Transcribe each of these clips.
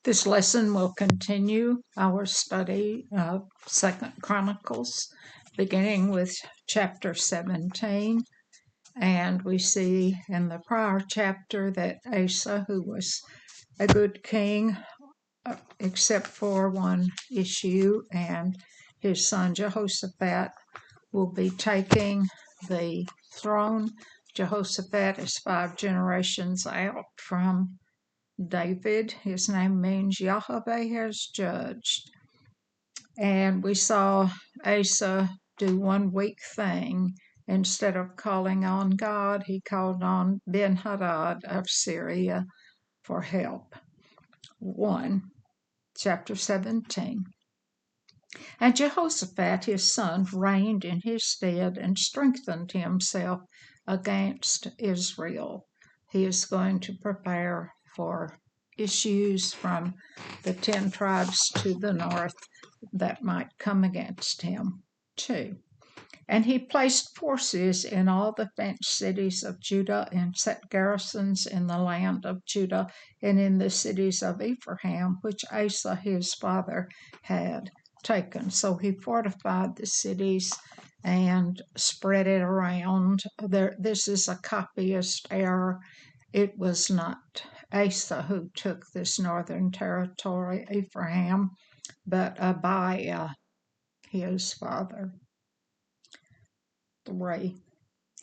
This lesson will continue our study of 2nd Chronicles, beginning with chapter 17. And we see in the prior chapter that Asa, who was a good king, except for one issue, and his son Jehoshaphat will be taking the throne. Jehoshaphat is 5 generations out from David. His name means Yahweh has judged. And we saw Asa do one weak thing. Instead of calling on God, he called on Ben-Hadad of Syria for help. 1, chapter 17. And Jehoshaphat his son reigned in his stead and strengthened himself against Israel. He is going to prepare for issues from the 10 tribes to the north that might come against him too. And he placed forces in all the fenced cities of Judah and set garrisons in the land of Judah and in the cities of Ephraim, which Asa his father had taken. So he fortified the cities and spread it around. This is a copyist error. It was not Asa who took this northern territory, Ephraim, but Abiah, his father. 3.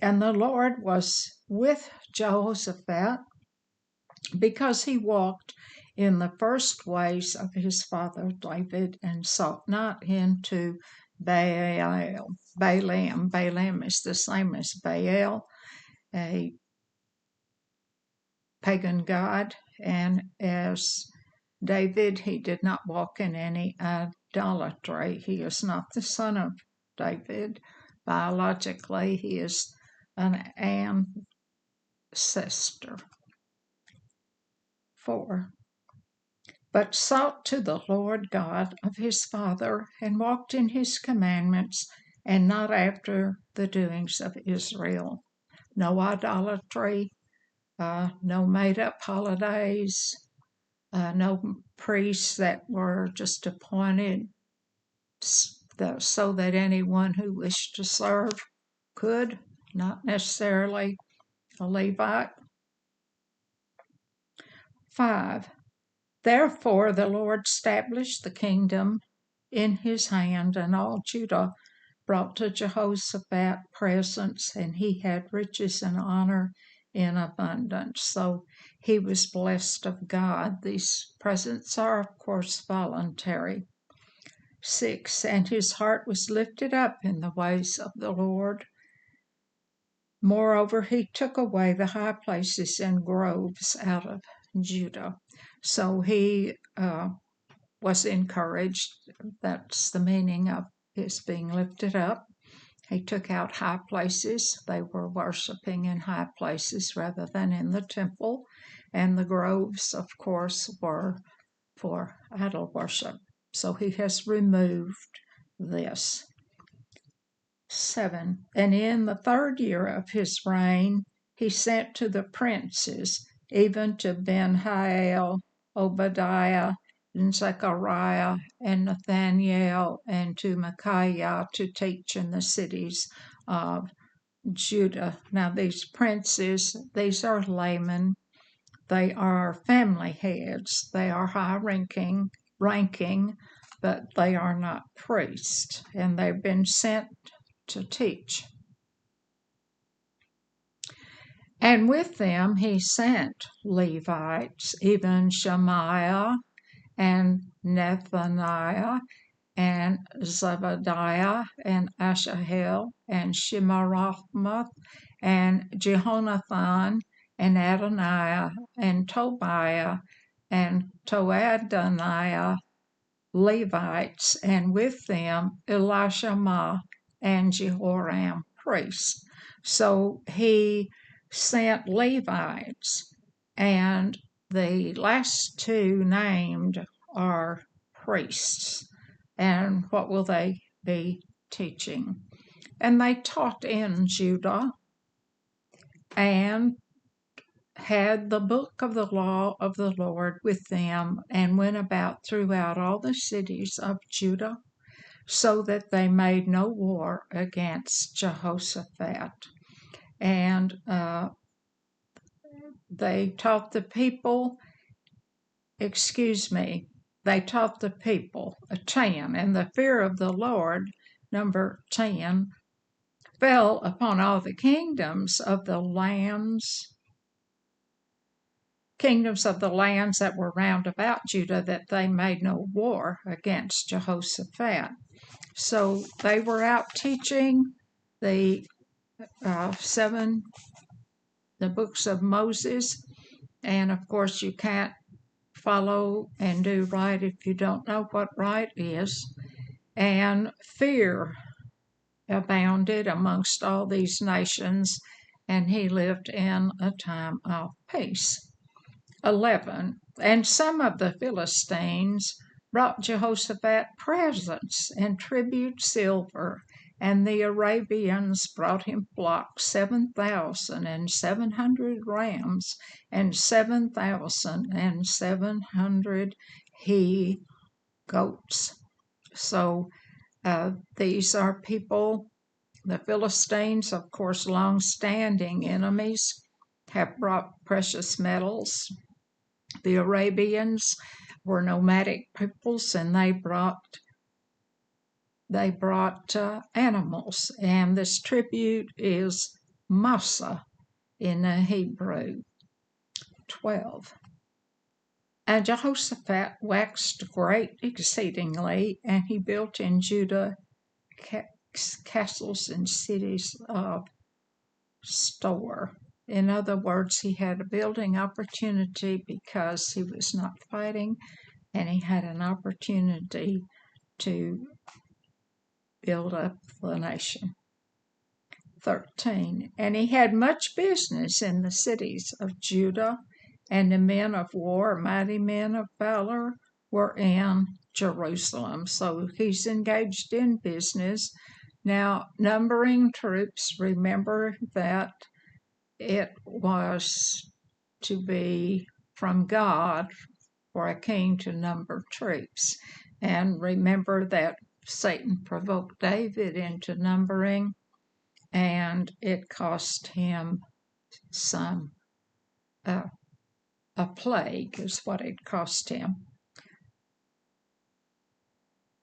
And the Lord was with Jehoshaphat because he walked in the first ways of his father David and sought not into Baalim. Baalim is the same as Baal, a pagan god, and as David, he did not walk in any idolatry. He is not the son of David. Biologically, he is an ancestor. 4. But sought to the Lord God of his father, and walked in his commandments, and not after the doings of Israel. No idolatry, no made-up holidays, no priests that were just appointed so that anyone who wished to serve could, not necessarily a Levite. 5. Therefore the Lord established the kingdom in his hand, and all Judah brought to Jehoshaphat presents, and he had riches and honor in abundance. So he was blessed of God. These presents are, of course, voluntary. 6. And his heart was lifted up in the ways of the Lord. Moreover, he took away the high places and groves out of Judah. So he was encouraged. That's the meaning of his being lifted up. He took out high places. They were worshiping in high places rather than in the temple. And the groves, of course, were for idol worship. So he has removed this. 7. And in the 3rd year of his reign, he sent to the princes, even to Ben-Hail, Obadiah, and Zechariah, and Nathaniel, and to Micaiah to teach in the cities of Judah. Now these princes, these are laymen. They are family heads. They are high-ranking, but they are not priests, and they've been sent to teach. And with them he sent Levites, even Shemaiah and Nethaniah and Zebadiah and Asahel and Shemarathmoth and Jehonathan and Adoniah and Tobiah and Toadoniah, Levites, and with them Elishama and Jehoram, priests. So he sent Levites, and the last 2 named are priests. And what will they be teaching? And they taught in Judah and had the book of the law of the Lord with them, and went about throughout all the cities of Judah, so that they made no war against Jehoshaphat. And they taught the people, they taught the people, 10, and the fear of the Lord, number 10, fell upon all the kingdoms of the lands that were round about Judah, that they made no war against Jehoshaphat. So they were out teaching the books of Moses, and of course you can't follow and do right if you don't know what right is. And fear abounded amongst all these nations, and he lived in a time of peace. 11. And some of the Philistines brought Jehoshaphat presents and tribute silver, and the Arabians brought him flocks 7,700 rams, and 7,700 he goats. So these are people, the Philistines, of course, long-standing enemies, have brought precious metals. The Arabians were nomadic peoples, and they brought animals, and this tribute is masa in the Hebrew. 12. And Jehoshaphat waxed great exceedingly, and he built in Judah castles and cities of store. In other words, he had a building opportunity because he was not fighting, and he had an opportunity to build up the nation. 13. And he had much business in the cities of Judah, and the men of war, mighty men of valor, were in Jerusalem. So he's engaged in business. Now, numbering troops, remember that it was to be from God for a king to number troops. And remember that Satan provoked David into numbering, and it cost him a plague is what it cost him.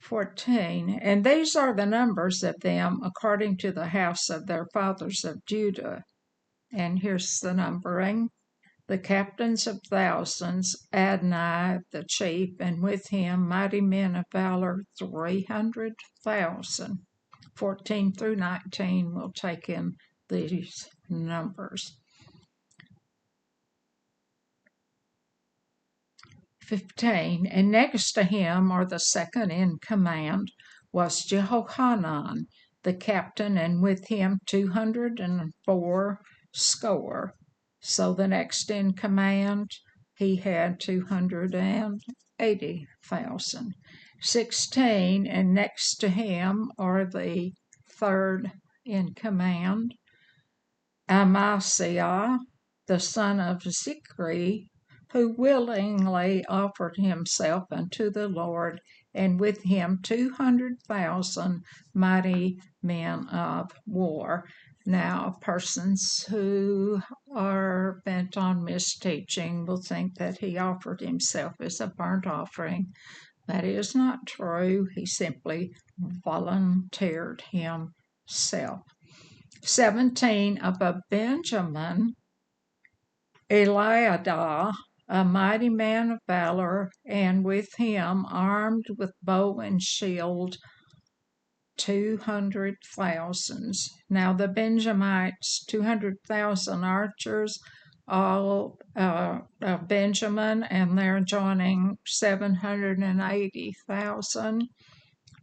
14. And these are the numbers of them according to the house of their fathers of Judah. And here's the numbering. The captains of thousands, Adnai the chief, and with him mighty men of valor, 300,000. 14 through 19 will take in these numbers. 15. And next to him, or the second in command, was Jehohanan the captain, and with him 204 score. So the next in command, he had 280,000. 16. And next to him, or the third in command, Amasiah the son of Zikri, who willingly offered himself unto the Lord, and with him 200,000 mighty men of war. Now, persons who are bent on misteaching will think that he offered himself as a burnt offering. That is not true. He simply volunteered himself. 17. Of Benjamin, Eliadah, a mighty man of valor, and with him, armed with bow and shield, 200,000. Now the Benjamites, 200,000 archers, all Benjamin, and they're joining 780,000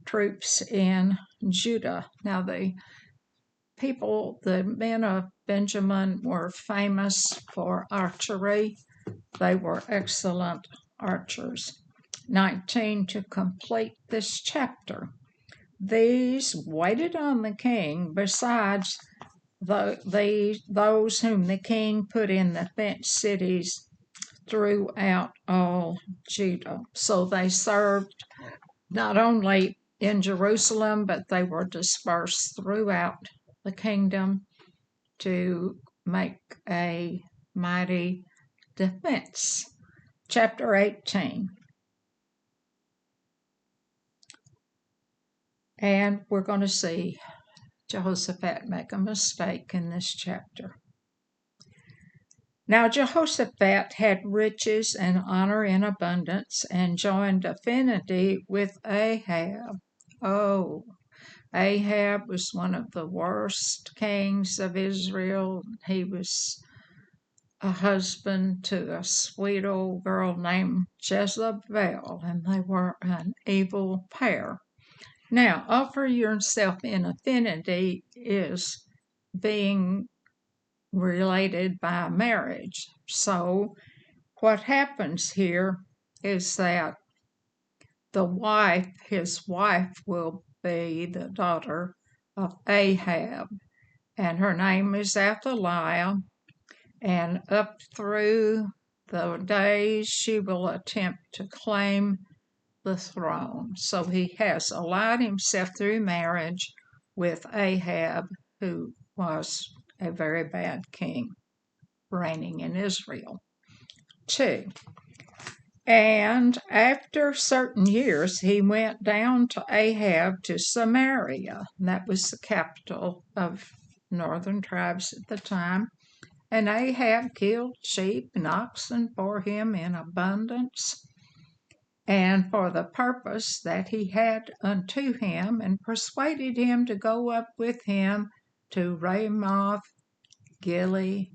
troops in Judah. Now the men of Benjamin were famous for archery. They were excellent archers. 19. To complete this chapter, these waited on the king, besides those whom the king put in the fenced cities throughout all Judah. So they served not only in Jerusalem, but they were dispersed throughout the kingdom to make a mighty defense. Chapter 18. And we're going to see Jehoshaphat make a mistake in this chapter. Now Jehoshaphat had riches and honor in abundance and joined affinity with Ahab. Oh, Ahab was one of the worst kings of Israel. He was a husband to a sweet old girl named Jezebel, and they were an evil pair. Now, offer yourself in affinity is being related by marriage. So, what happens here is that his wife, will be the daughter of Ahab, and her name is Athaliah, and up through the days she will attempt to claim the throne. So he has allied himself through marriage with Ahab, who was a very bad king reigning in Israel. 2. And after certain years, he went down to Ahab to Samaria. That was the capital of northern tribes at the time. And Ahab killed sheep and oxen for him in abundance, and for the purpose that he had unto him, and persuaded him to go up with him to Ramoth Gilead.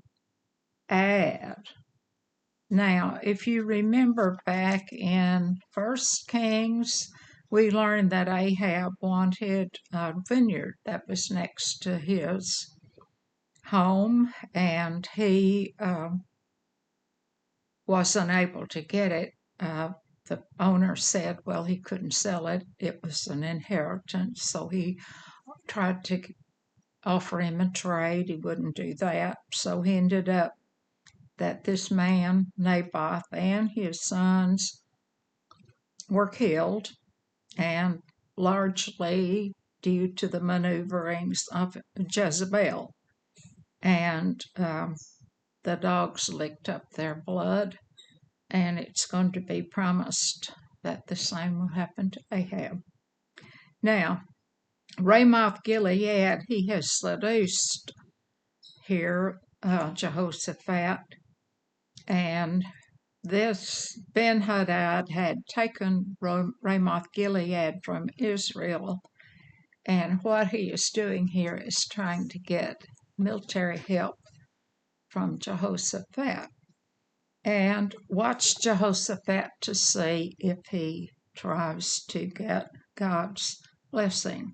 Now, if you remember back in 1 Kings, we learned that Ahab wanted a vineyard that was next to his home, and he wasn't able to get it. The owner said, well, he couldn't sell it. It was an inheritance, so he tried to offer him a trade. He wouldn't do that, so he ended up that this man, Naboth, and his sons were killed, and largely due to the maneuverings of Jezebel. And the dogs licked up their blood, and it's going to be promised that the same will happen to Ahab. Now, Ramoth Gilead, he has seduced here Jehoshaphat, and this Ben-Hadad had taken Ramoth Gilead from Israel, and what he is doing here is trying to get military help from Jehoshaphat. And watch Jehoshaphat to see if he tries to get God's blessing.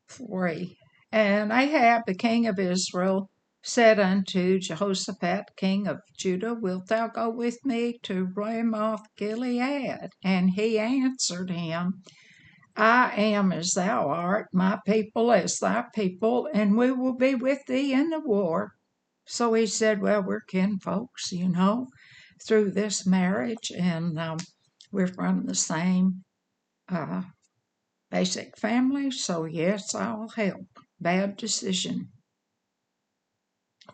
3. And Ahab, the king of Israel, said unto Jehoshaphat, king of Judah, wilt thou go with me to Ramoth Gilead? And he answered him, I am as thou art, my people as thy people, and we will be with thee in the war. So he said, well, we're kinfolks, through this marriage, and we're from the same basic family, so yes, I'll help. Bad decision.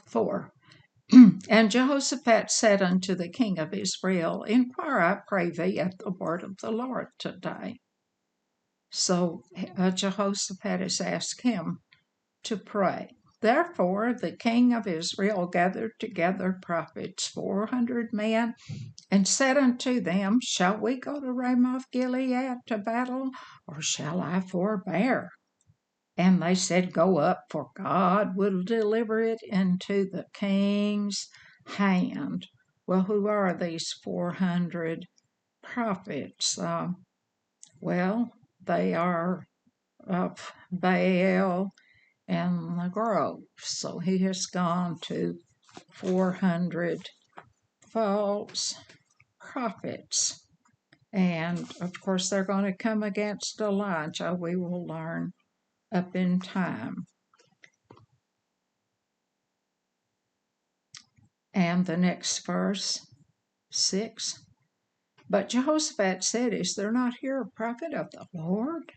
4. And Jehoshaphat said unto the king of Israel, inquire, I pray thee, at the word of the Lord today. So Jehoshaphat has asked him to pray. Therefore the king of Israel gathered together prophets, 400 men, and said unto them, shall we go to Ramoth Gilead to battle, or shall I forbear? And they said, go up, for God will deliver it into the king's hand. Well, who are these 400 prophets? Well, they are of Baal and the grove. So he has gone to 400 false prophets. And of course, they're going to come against Elijah, we will learn up in time. And the next verse, 6. But Jehoshaphat said, Is there not here a prophet of the Lord?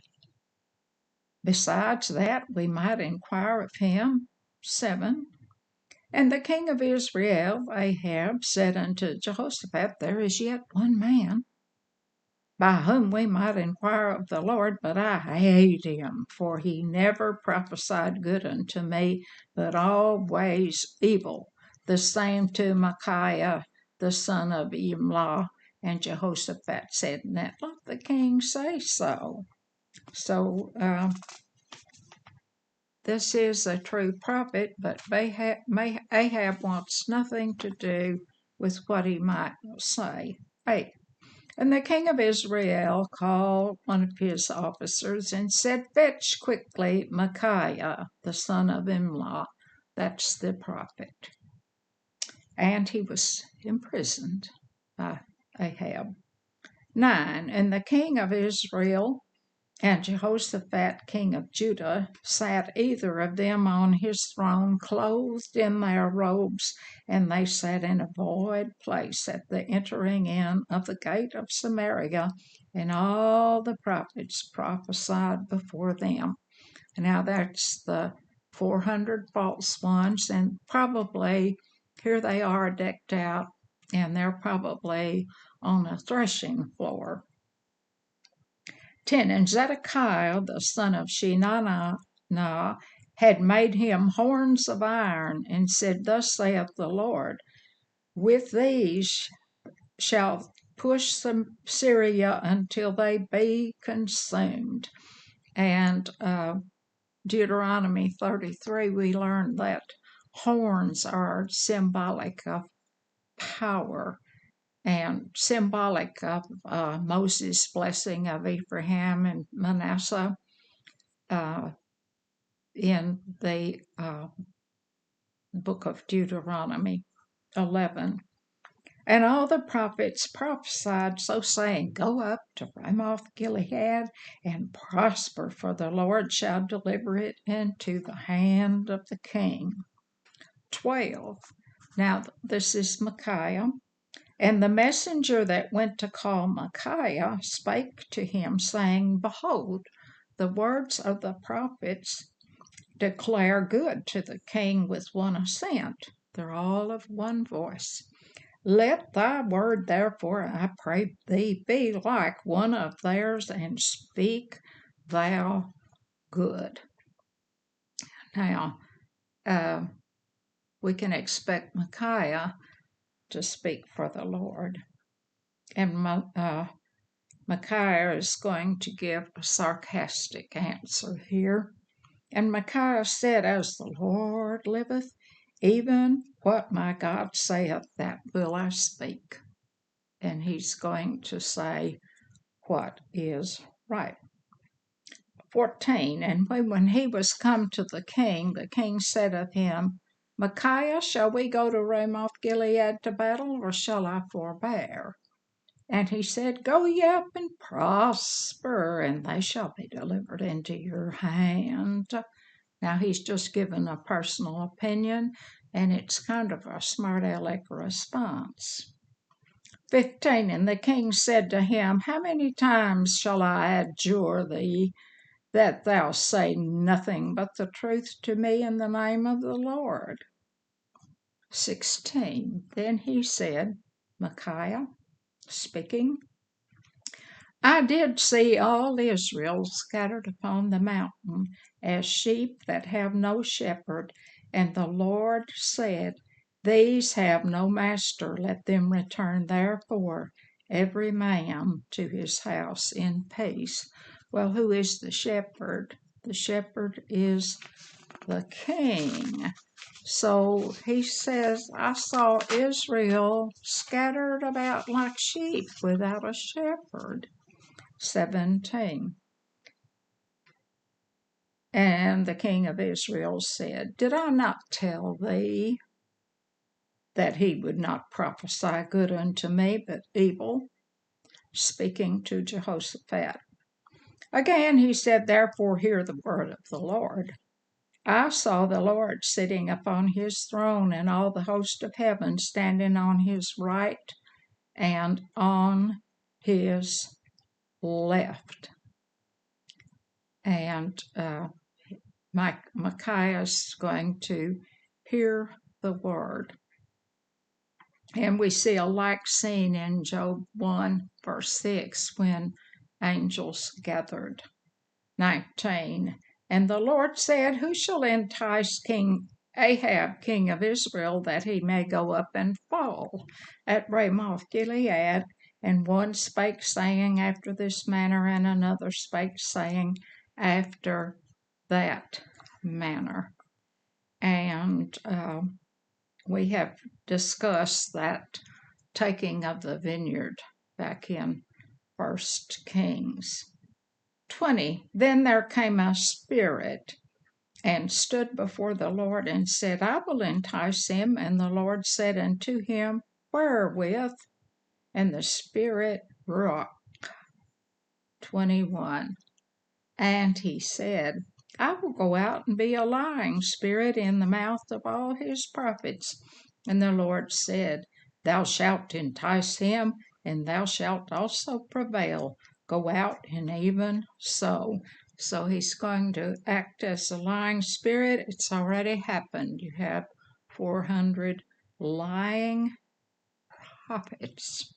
Besides that, we might inquire of him. 7. And the king of Israel, Ahab, said unto Jehoshaphat, There is yet one man, by whom we might inquire of the Lord, but I hate him, for he never prophesied good unto me, but always evil. The same to Micaiah, the son of Imlah. And Jehoshaphat said, Let the king say so. So this is a true prophet, but Ahab wants nothing to do with what he might say. 8. And the king of Israel called one of his officers and said, Fetch quickly Micaiah, the son of Imlah. That's the prophet. And he was imprisoned by Ahab. 9. And the king of Israel and Jehoshaphat, king of Judah, sat either of them on his throne, clothed in their robes, and they sat in a void place at the entering in of the gate of Samaria, and all the prophets prophesied before them. Now that's the 400 false ones, and probably here they are decked out, and they're probably on a threshing floor. 10. And Zedekiah, the son of Shenaniah, had made him horns of iron, and said, Thus saith the Lord, With these shall push Syria until they be consumed. And Deuteronomy 33, we learn that horns are symbolic of power and symbolic of Moses' blessing of Ephraim and Manasseh in the book of Deuteronomy 11. And all the prophets prophesied, so saying, Go up to Ramoth Gilead and prosper, for the Lord shall deliver it into the hand of the king. 12. Now this is Micaiah. And the messenger that went to call Micaiah spake to him, saying, Behold, the words of the prophets declare good to the king with one assent. They're all of one voice. Let thy word, therefore, I pray thee, be like one of theirs, and speak thou good. Now, we can expect Micaiah to speak for the Lord. And Micaiah is going to give a sarcastic answer here. And Micaiah said, As the Lord liveth, even what my God saith, that will I speak. And he's going to say what is right. 14. And when he was come to the king said of him, Micaiah, shall we go to Ramoth Gilead to battle, or shall I forbear? And he said, Go ye up and prosper, and they shall be delivered into your hand. Now he's just given a personal opinion, and it's kind of a smart aleck response. 15. And the king said to him, How many times shall I adjure thee that thou say nothing but the truth to me in the name of the Lord? 16. Then he said, Micaiah, speaking, I did see all Israel scattered upon the mountain as sheep that have no shepherd, and the Lord said, These have no master, let them return therefore, every man to his house in peace. Well, who is the shepherd? The shepherd is the king. So he says, I saw Israel scattered about like sheep without a shepherd. 17. And the king of Israel said, Did I not tell thee that he would not prophesy good unto me, but evil? Speaking to Jehoshaphat. Again he said, Therefore hear the word of the Lord. I saw the Lord sitting upon his throne, and all the host of heaven standing on his right and on his left. And Micaiah is going to hear the word. And we see a like scene in Job 1, verse 6, when angels gathered. 19. And the Lord said, Who shall entice King Ahab, king of Israel, that he may go up and fall at Ramoth Gilead? And one spake, saying, After this manner, and another spake, saying, After that manner. And we have discussed that taking of the vineyard back in 1 Kings. 20. Then there came a spirit and stood before the Lord and said, I will entice him. And the Lord said unto him, Wherewith? And the spirit rocked. 21. And he said, I will go out and be a lying spirit in the mouth of all his prophets. And the Lord said, Thou shalt entice him, and thou shalt also prevail. Go out, and even so. So he's going to act as a lying spirit. It's already happened. You have 400 lying prophets.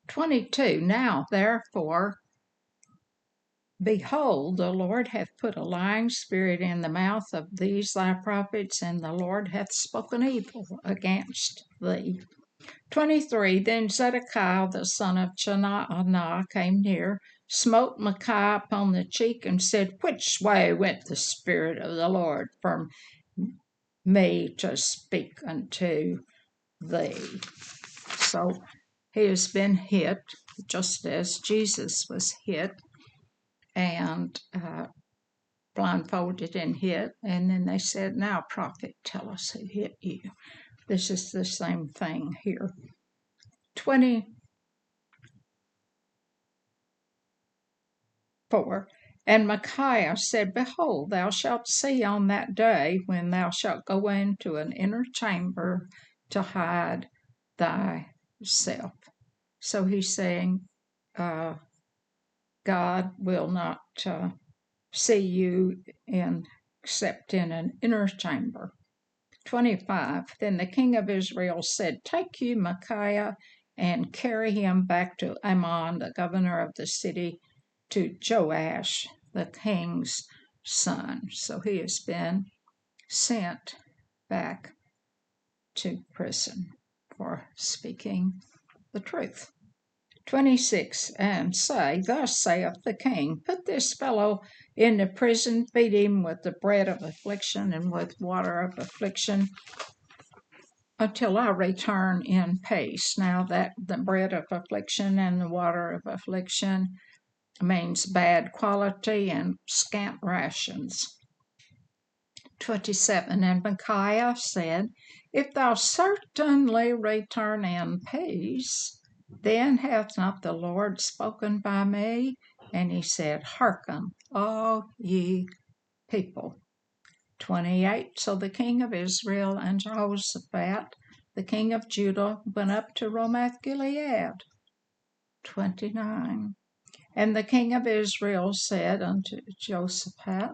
22. Now, therefore, behold, the Lord hath put a lying spirit in the mouth of these thy prophets, and the Lord hath spoken evil against thee. 23. Then Zedekiah the son of Chenaanah came near, smote Micaiah upon the cheek, and said, Which way went the Spirit of the Lord from me to speak unto thee? So he has been hit, just as Jesus was hit, and blindfolded and hit. And then they said, Now, prophet, tell us who hit you. This is the same thing here. 24. And Micaiah said, Behold, thou shalt see on that day when thou shalt go into an inner chamber to hide thyself. So he's saying, God will not see you except in an inner chamber. 25. Then the king of Israel said, Take you Micaiah and carry him back to Ammon, the governor of the city, to Joash, the king's son. So he has been sent back to prison for speaking the truth. 26. And say, Thus saith the king, Put this fellow into prison, feed him with the bread of affliction and with water of affliction, until I return in peace. Now that the bread of affliction and the water of affliction means bad quality and scant rations. 27. And Micaiah said, If thou certainly return in peace, then hath not the Lord spoken by me? And he said, Hearken, all ye people. 28. So the king of Israel and Jehoshaphat, the king of Judah, went up to Ramoth Gilead. 29. And the king of Israel said unto Jehoshaphat,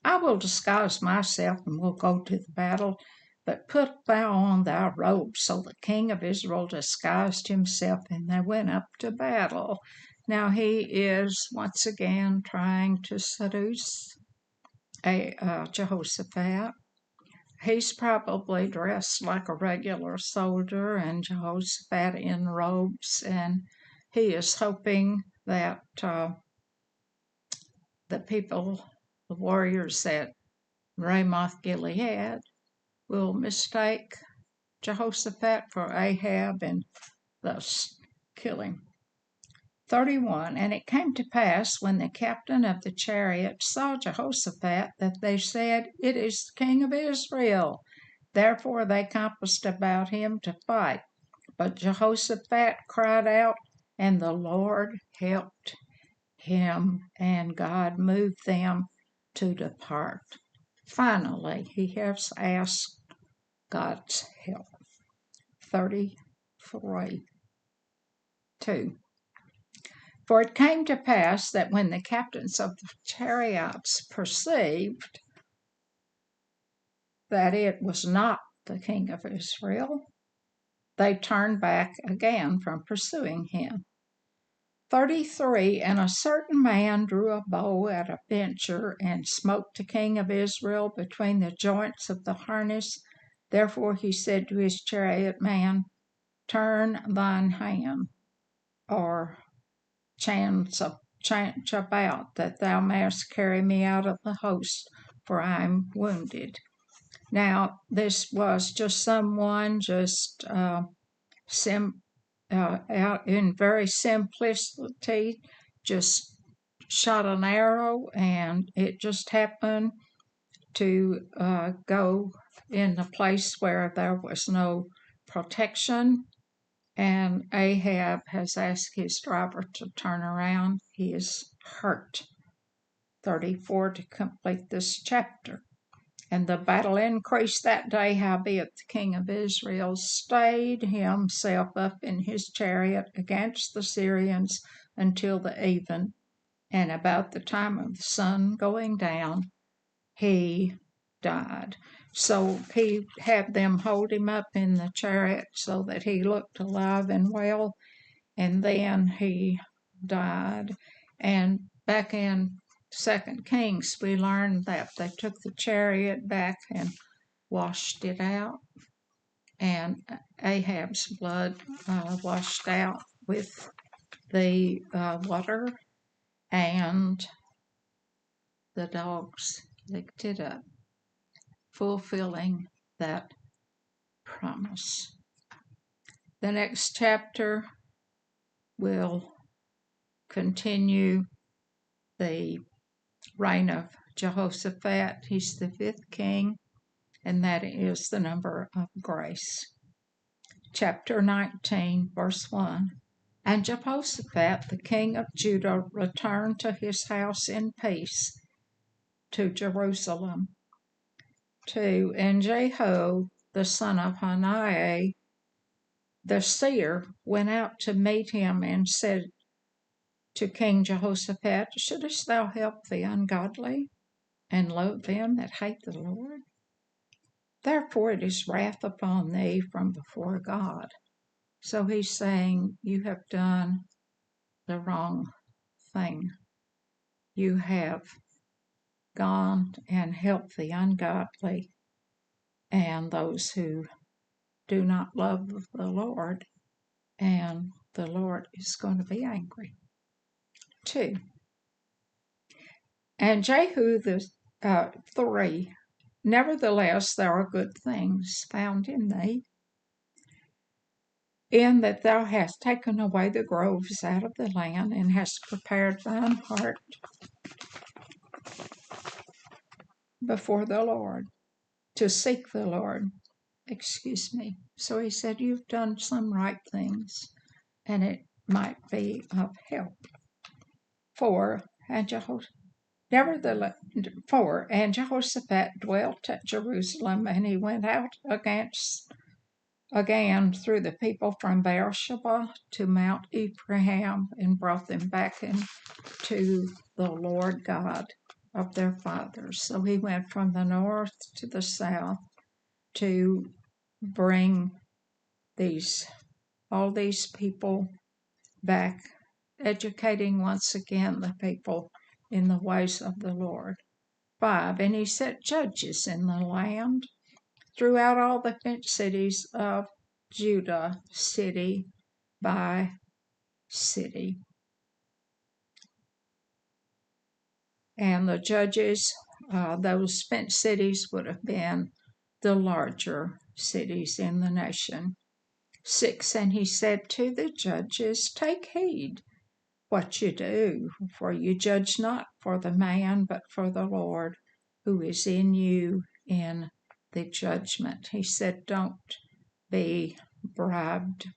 I will disguise myself and will go to the battle, but put thou on thy robe. So the king of Israel disguised himself, and they went up to battle. Now he is once again trying to seduce Jehoshaphat. He's probably dressed like a regular soldier, and Jehoshaphat in robes, and he is hoping that the people, the warriors at Ramoth Gilead, will mistake Jehoshaphat for Ahab and thus kill him. 31. And it came to pass, when the captain of the chariot saw Jehoshaphat, that they said, It is the king of Israel. Therefore they compassed about him to fight. But Jehoshaphat cried out, and the Lord helped him, and God moved them to depart. Finally, he has asked God's help. 33:2. For it came to pass that when the captains of the chariots perceived that it was not the king of Israel, they turned back again from pursuing him. 33. And a certain man drew a bow at a venture and smote the king of Israel between the joints of the harness. Therefore he said to his chariot man, Turn thine hand, or change about, that thou mayest carry me out of the host, for I am wounded. Now, this was just someone out in very simplicity, just shot an arrow, and it just happened to go in a place where there was no protection. And Ahab has asked his driver to turn around. He is hurt. 34 to complete this chapter. And the battle increased that day, howbeit the king of Israel stayed himself up in his chariot against the Syrians until the even, and about the time of the sun going down, he died. So he had them hold him up in the chariot so that he looked alive and well, and then he died. And back in 2 Kings, we learned that they took the chariot back and washed it out, and Ahab's blood washed out with the water, and the dogs licked it up, fulfilling that promise. The next chapter will continue the reign of Jehoshaphat. He's the 5th king, and that is the number of grace. Chapter 19, verse 1. And Jehoshaphat, the king of Judah, returned to his house in peace to Jerusalem. 2. And Jehu, the son of Hanani, the seer, went out to meet him and said to King Jehoshaphat, Shouldest thou help the ungodly and love them that hate the Lord? Therefore it is wrath upon thee from before God. So he's saying, you have done the wrong thing. You have gone and helped the ungodly and those who do not love the Lord, and the Lord is going to be angry. 2. And Jehu the 3. Nevertheless, there are good things found in thee, in that thou hast taken away the groves out of the land, and hast prepared thine heart before the Lord, to seek the Lord. So he said, you've done some right things, and it might be of help. 4. And Jehoshaphat dwelt at Jerusalem, and he went out again through the people from Beersheba to Mount Ephraim, and brought them back into the Lord God of their fathers. So he went from the north to the south to bring all these people back, educating once again the people in the ways of the Lord. 5. And he set judges in the land throughout all the fenced cities of Judah, city by city. And the judges, those fenced cities would have been the larger cities in the nation. 6. And he said to the judges, Take heed what you do, for you judge not for the man, but for the Lord, who is in you in the judgment. He said, don't be bribed,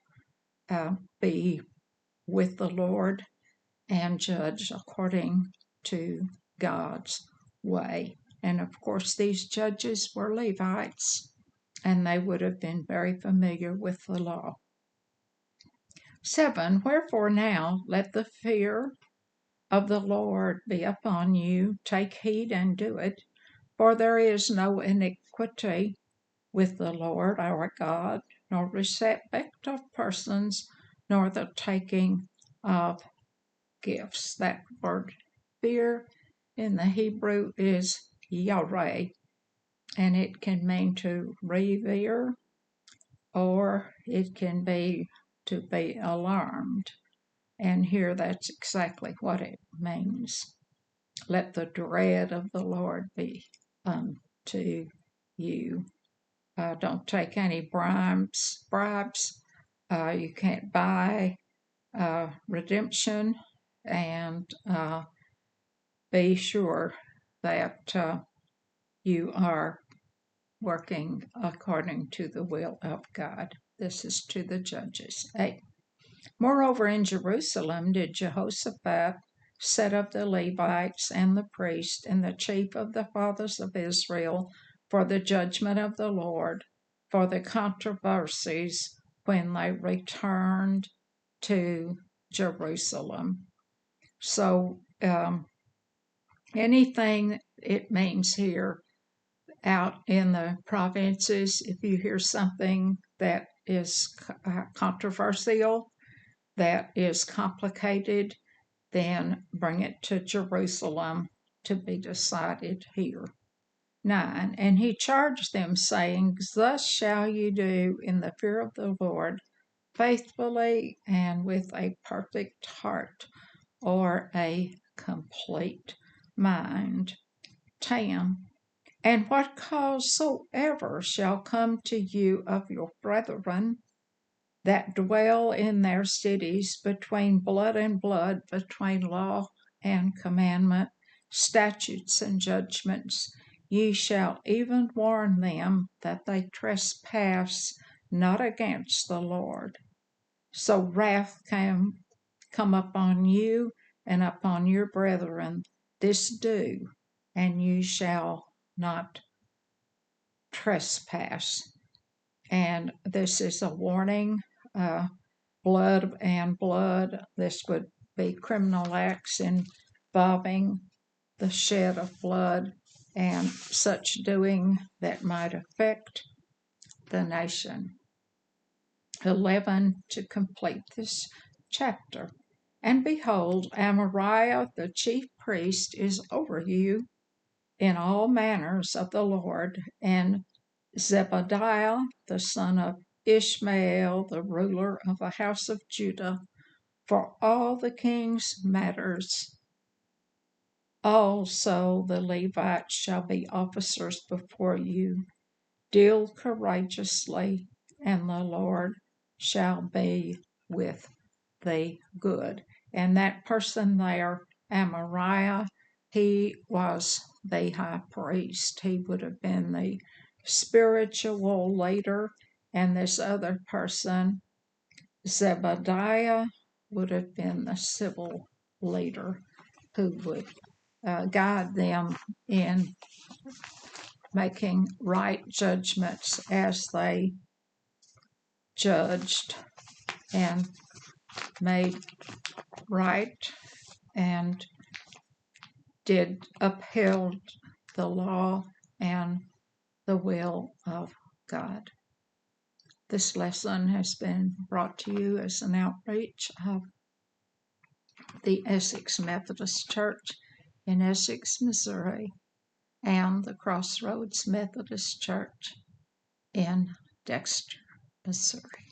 be with the Lord and judge according to God's way. And of course, these judges were Levites, and they would have been very familiar with the law. 7. Wherefore now let the fear of the Lord be upon you. Take heed and do it, for there is no iniquity with the Lord our God, nor respect of persons, nor the taking of gifts. That word fear in the Hebrew is yareh, and it can mean to revere, or it can be to be alarmed. And here that's exactly what it means. Let the dread of the Lord be unto you. Don't take any bribes. You can't buy redemption, and be sure that you are working according to the will of God. This is to the judges. 8. Moreover, in Jerusalem did Jehoshaphat set up the Levites and the priests and the chief of the fathers of Israel for the judgment of the Lord, for the controversies when they returned to Jerusalem. So anything it means here out in the provinces, if you hear something that is controversial, that is complicated, then bring it to Jerusalem to be decided here. 9. And he charged them, saying, Thus shall you do in the fear of the Lord, faithfully and with a perfect heart, or a complete mind. 10. And what cause soever shall come to you of your brethren that dwell in their cities between blood and blood, between law and commandment, statutes and judgments, ye shall even warn them that they trespass not against the Lord. So wrath can come upon you and upon your brethren. This do, and you shall not trespass. And this is a warning. Blood and blood. This would be criminal acts involving the shed of blood and such doing that might affect the nation. 11, to complete this chapter. And behold, Amariah the chief priest is over you in all manners of the Lord, and Zebadiah the son of Ishmael, the ruler of the house of Judah, for all the king's matters. Also the Levites shall be officers before you. Deal courageously, and the Lord shall be with thee good. And that person there, Amariah, he was the high priest. He would have been the spiritual leader, and this other person, Zebadiah, would have been the civil leader who would guide them in making right judgments as they judged and made right and did upheld the law and the will of God. This lesson has been brought to you as an outreach of the Essex Methodist Church in Essex, Missouri, and the Crossroads Methodist Church in Dexter, Missouri.